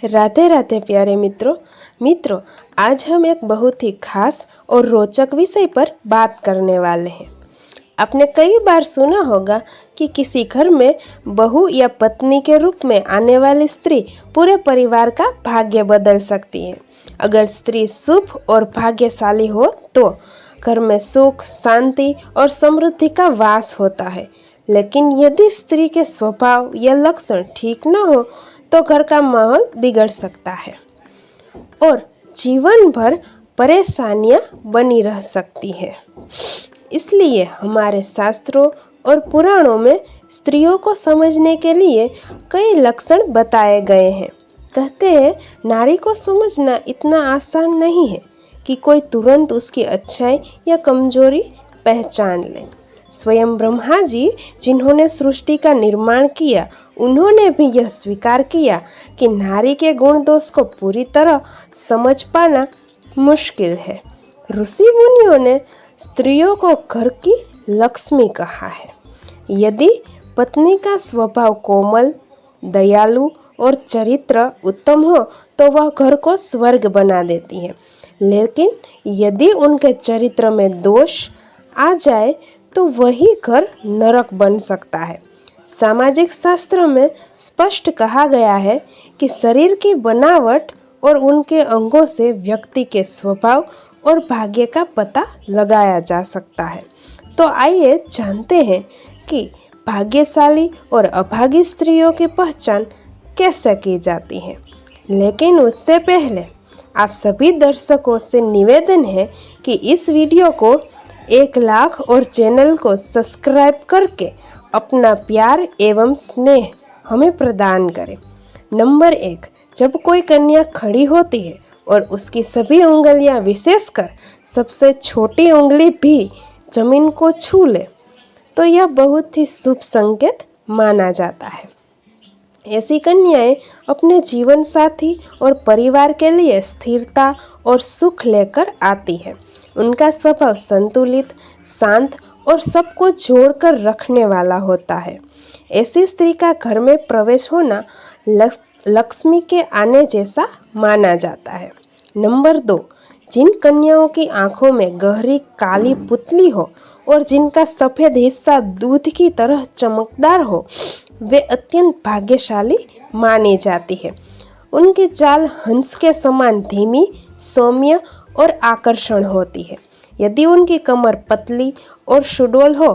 राधे राधे प्यारे मित्रों, आज हम एक बहुत ही खास और रोचक विषय पर बात करने वाले हैं। आपने कई बार सुना होगा कि किसी घर में बहू या पत्नी के रूप में आने वाली स्त्री पूरे परिवार का भाग्य बदल सकती है। अगर स्त्री शुभ और भाग्यशाली हो तो घर में सुख, शांति और समृद्धि का वास होता है। लेकिन यदि स्त्री के स्वभाव या लक्षण ठीक न हो तो घर का माहौल बिगड़ सकता है और जीवन भर परेशानियां बनी रह सकती है। इसलिए हमारे शास्त्रों और पुराणों में स्त्रियों को समझने के लिए कई लक्षण बताए गए हैं। कहते हैं नारी को समझना इतना आसान नहीं है कि कोई तुरंत उसकी अच्छाई या कमजोरी पहचान ले। स्वयं ब्रह्मा जी जिन्होंने सृष्टि का निर्माण किया, उन्होंने भी यह स्वीकार किया कि नारी के गुण दोष को पूरी तरह समझ पाना मुश्किल है। ऋषि मुनियों ने स्त्रियों को घर की लक्ष्मी कहा है। यदि पत्नी का स्वभाव कोमल, दयालु और चरित्र उत्तम हो तो वह घर को स्वर्ग बना देती है। लेकिन यदि उनके चरित्र में दोष आ जाए तो वही घर नरक बन सकता है। सामाजिक शास्त्र में स्पष्ट कहा गया है कि शरीर की बनावट और उनके अंगों से व्यक्ति के स्वभाव और भाग्य का पता लगाया जा सकता है। तो आइए जानते हैं कि भाग्यशाली और अभागी स्त्रियों की पहचान कैसे की जाती है। लेकिन उससे पहले आप सभी दर्शकों से निवेदन है कि इस वीडियो को 1 लाख और चैनल को सब्सक्राइब करके अपना प्यार एवं स्नेह हमें प्रदान करें। नंबर 1, जब कोई कन्या खड़ी होती है और उसकी सभी उंगलियां, विशेषकर सबसे छोटी उंगली भी जमीन को छू ले तो यह बहुत ही शुभ संकेत माना जाता है। ऐसी कन्याएं अपने जीवन साथी और परिवार के लिए स्थिरता और सुख लेकर आती है। उनका स्वभाव संतुलित, शांत और सबको जोड़कर रखने वाला होता है। ऐसी स्त्री का घर में प्रवेश होना लक्ष्मी के आने जैसा माना जाता है। नंबर 2, जिन कन्याओं की आंखों में गहरी काली पुतली हो और जिनका सफ़ेद हिस्सा दूध की तरह चमकदार हो, वे अत्यंत भाग्यशाली मानी जाती है। उनकी चाल हंस के समान धीमी, सौम्य और आकर्षण होती है। यदि उनकी कमर पतली और सुडौल हो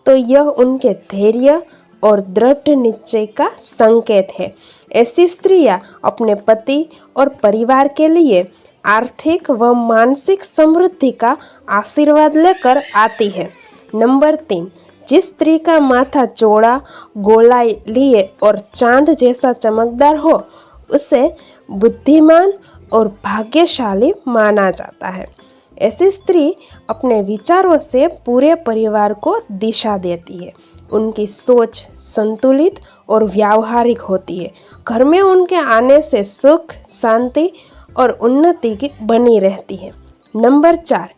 तो यह उनके धैर्य और दृढ़ निश्चय का संकेत है। ऐसी स्त्रियां अपने पति और परिवार के लिए आर्थिक व मानसिक समृद्धि का आशीर्वाद लेकर आती है। नंबर 3, जिस स्त्री का माथा चौड़ा, गोलाई लिए और चांद जैसा चमकदार हो, उसे बुद्धिमान और भाग्यशाली माना जाता है। ऐसी स्त्री अपने विचारों से पूरे परिवार को दिशा देती है। उनकी सोच संतुलित और व्यावहारिक होती है। घर में उनके आने से सुख, शांति और उन्नति की बनी रहती है। नंबर 4,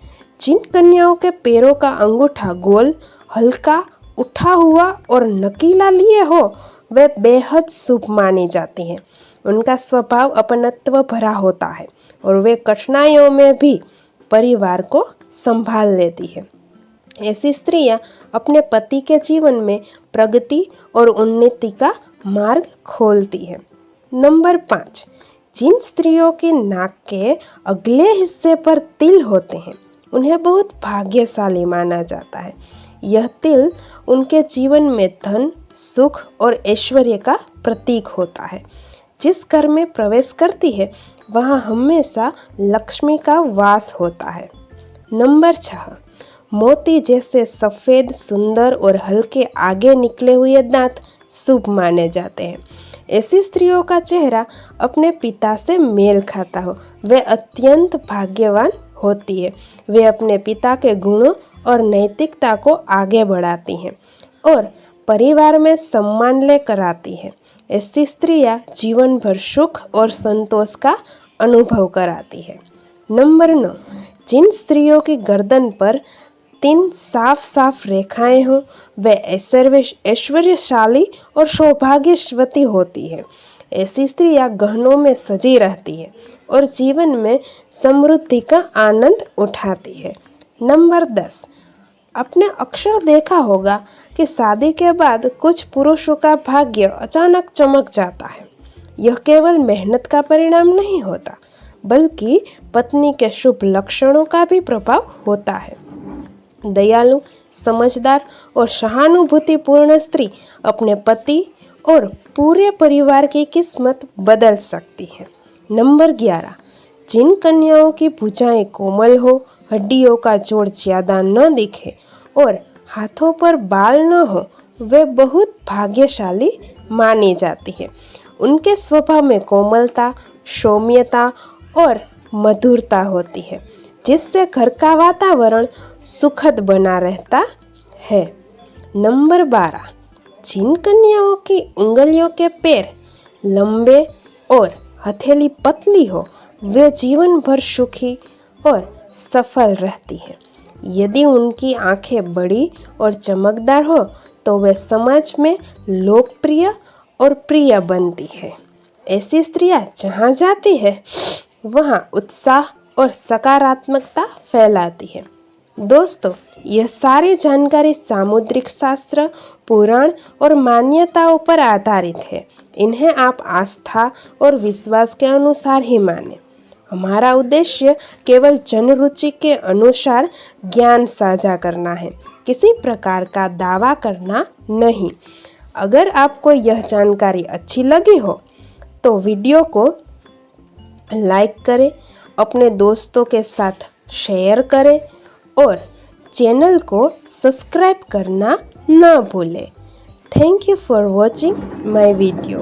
जिन कन्याओं के पैरों का अंगूठा गोल, हल्का, उठा हुआ और नकीला लिए हो, वे बेहद शुभ मानी जाती हैं। उनका स्वभाव अपनत्व भरा होता है और वे कठिनाइयों में भी परिवार को संभाल लेती है। ऐसी स्त्रियां अपने पति के जीवन में प्रगति और उन्नति का मार्ग खोलती है। नंबर 5, जिन स्त्रियों के नाक के अगले हिस्से पर तिल होते हैं, उन्हें बहुत भाग्यशाली माना जाता है। यह तिल उनके जीवन में धन, सुख और ऐश्वर्य का प्रतीक होता है। जिस घर में प्रवेश करती है वहाँ हमेशा लक्ष्मी का वास होता है। नंबर 6, मोती जैसे सफ़ेद, सुंदर और हल्के आगे निकले हुए दांत शुभ माने जाते हैं। ऐसी स्त्रियों का चेहरा अपने पिता से मेल खाता हो, वे अत्यंत भाग्यवान होती है। वे अपने पिता के गुणों और नैतिकता को आगे बढ़ाती हैं और परिवार में सम्मान लेकर आती हैं। ऐसी स्त्रियां जीवन भर सुख और संतोष का अनुभव कराती है। नंबर 9, जिन स्त्रियों की गर्दन पर 3 साफ साफ रेखाएं हो, वे ऐश्वर्यशाली और सौभाग्यवती होती है। ऐसी स्त्रियां गहनों में सजी रहती है और जीवन में समृद्धि का आनंद उठाती है। नंबर 10, आपने अक्सर देखा होगा कि शादी के बाद कुछ पुरुषों का भाग्य अचानक चमक जाता है। यह केवल मेहनत का परिणाम नहीं होता, बल्कि पत्नी के शुभ लक्षणों का भी प्रभाव होता है। दयालु, समझदार और सहानुभूतिपूर्ण स्त्री अपने पति और पूरे परिवार की किस्मत बदल सकती है। नंबर 11, जिन कन्याओं की भुजाएं कोमल हो, हड्डियों का जोड़ ज्यादा न दिखे और हाथों पर बाल न हो, वे बहुत भाग्यशाली मानी जाती है। उनके स्वभाव में कोमलता, सौम्यता और मधुरता होती है, जिससे घर का वातावरण सुखद बना रहता है। नंबर 12, जिन कन्याओं की उंगलियों के पैर लंबे और हथेली पतली हो, वे जीवन भर सुखी और सफल रहती हैं। यदि उनकी आंखें बड़ी और चमकदार हो, तो वे समाज में लोकप्रिय और प्रिय बनती है। ऐसी स्त्रियां जहां जाती है, वहां उत्साह और सकारात्मकता फैलाती है। दोस्तों, यह सारी जानकारी सामुद्रिक शास्त्र, पुराण और मान्यताओं पर आधारित है। इन्हें आप आस्था और विश्वास के अनुसार ही मानें। हमारा उद्देश्य केवल जनरुचि के अनुसार ज्ञान साझा करना है, किसी प्रकार का दावा करना नहीं। अगर आपको यह जानकारी अच्छी लगी हो तो वीडियो को लाइक करें, अपने दोस्तों के साथ शेयर करें और चैनल को सब्सक्राइब करना न भूलें। Thank you for watching my video.